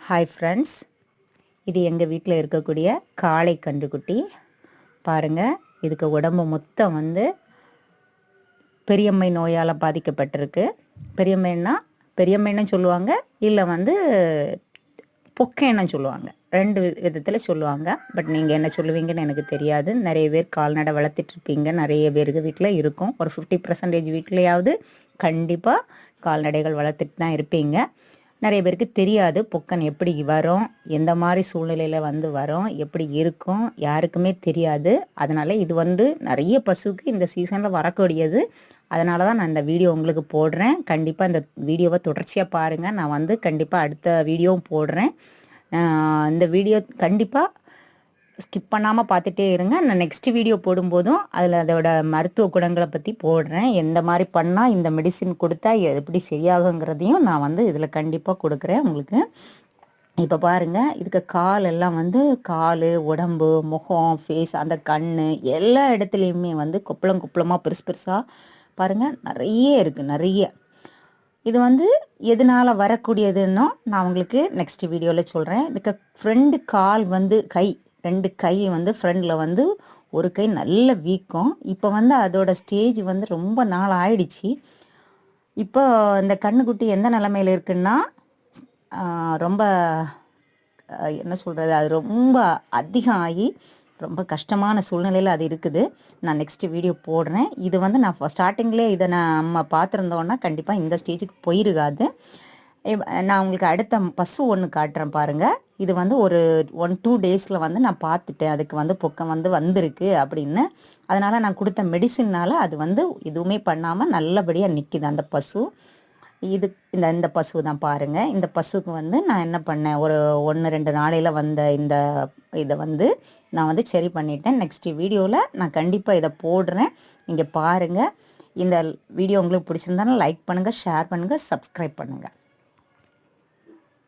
Hi friends, இது எங்கள் வீட்டில் இருக்கக்கூடிய காளை கன்றுக்குட்டி பாருங்கள். இதுக்கு உடம்பு மொத்தம் வந்து பெரியம்மை நோயால் பாதிக்கப்பட்டிருக்கு. பெரியம்மைன்னு சொல்லுவாங்க, இல்லை வந்து பொக்கைன்னு சொல்லுவாங்க. ரெண்டு விதத்தில் சொல்லுவாங்க. பட் நீங்கள் என்ன சொல்லுவீங்கன்னு எனக்கு தெரியாது. நிறைய பேர் கால்நடை வளர்த்துட்ருப்பீங்க, நிறைய பேருக்கு வீட்டில் இருக்கும். ஒரு 50% வீட்லையாவது கண்டிப்பாக கால்நடைகள் வளர்த்துட்டு தான் இருப்பீங்க. நிறைய பேருக்கு தெரியாது பொக்கன் எப்படி வரும், எந்த மாதிரி சூழ்நிலையில் வந்து வரும், எப்படி இருக்கும், யாருக்குமே தெரியாது. அதனால் இது வந்து நிறைய பசுவுக்கு இந்த சீசனில் வரக்கூடியது. அதனால தான் நான் இந்த வீடியோ உங்களுக்கு போடுறேன். கண்டிப்பாக இந்த வீடியோவை தொடர்ச்சியாக பாருங்கள். நான் வந்து கண்டிப்பாக அடுத்த வீடியோவும் போடுறேன். இந்த வீடியோ கண்டிப்பாக ஸ்கிப் பண்ணாமல் பார்த்துட்டே இருங்க. நான் நெக்ஸ்ட் வீடியோ போடும்போதும் அதில் அதோட மருத்துவ குணங்களை பற்றி போடுறேன். எந்த மாதிரி பண்ணால் இந்த மெடிசின் கொடுத்தா எப்படி சரியாகுங்கிறதையும் நான் வந்து இதில் கண்டிப்பாக கொடுக்குறேன் உங்களுக்கு. இப்போ பாருங்கள், இதுக்கு கால் எல்லாம் வந்து கால், உடம்பு, முகம், ஃபேஸ், அந்த கண் எல்லா இடத்துலையுமே வந்து குப்பளமாக பெருசாக பாருங்கள் நிறைய இருக்குது. நிறைய இது வந்து எதனால் வரக்கூடியதுன்னு நான் உங்களுக்கு நெக்ஸ்ட் வீடியோவில் சொல்கிறேன். இதுக்கு ஃப்ரெண்டு கால் வந்து ரெண்டு கை வந்து ஃப்ரண்டில் வந்து ஒரு கை நல்ல வீக்கம். இப்போ வந்து அதோட ஸ்டேஜ் வந்து ரொம்ப நாள் ஆயிடுச்சு. இப்போ இந்த கண்ணுக்குட்டி எந்த நிலமையில் இருக்குன்னா, ரொம்ப என்ன சொல்கிறது, அது ரொம்ப அதிகம் ஆகி ரொம்ப கஷ்டமான சூழ்நிலையில் அது இருக்குது. நான் நெக்ஸ்ட் வீடியோ போடுறேன். இது வந்து நான் ஸ்டார்டிங்லேயே இதை நம்ம பார்த்துருந்தோன்னா கண்டிப்பாக இந்த ஸ்டேஜுக்கு போயிருக்காது. நான் உங்களுக்கு அடுத்த பசு ஒன்று காட்டுறேன் பாருங்கள். இது வந்து ஒரு 1-2 டேஸில் வந்து நான் பார்த்துட்டேன், அதுக்கு வந்து பொக்கம் வந்து வந்திருக்கு அப்படின்னு. அதனால் நான் கொடுத்த மெடிசின்னால் அது வந்து எதுவுமே பண்ணாமல் நல்லபடியாக நிற்கிது அந்த பசு. இந்த பசு தான் பாருங்கள். இந்த பசுக்கு வந்து நான் என்ன பண்ணேன், ஒரு 1-2 நாளையில் வந்த இதை வந்து நான் வந்து சரி பண்ணிட்டேன். நெக்ஸ்ட் வீடியோவில் நான் கண்டிப்பாக இதை போடுறேன், நீங்கள் பாருங்கள். இந்த வீடியோ உங்களுக்கு பிடிச்சிருந்தாலும் லைக் பண்ணுங்கள், ஷேர் பண்ணுங்கள், சப்ஸ்கிரைப் பண்ணுங்கள்.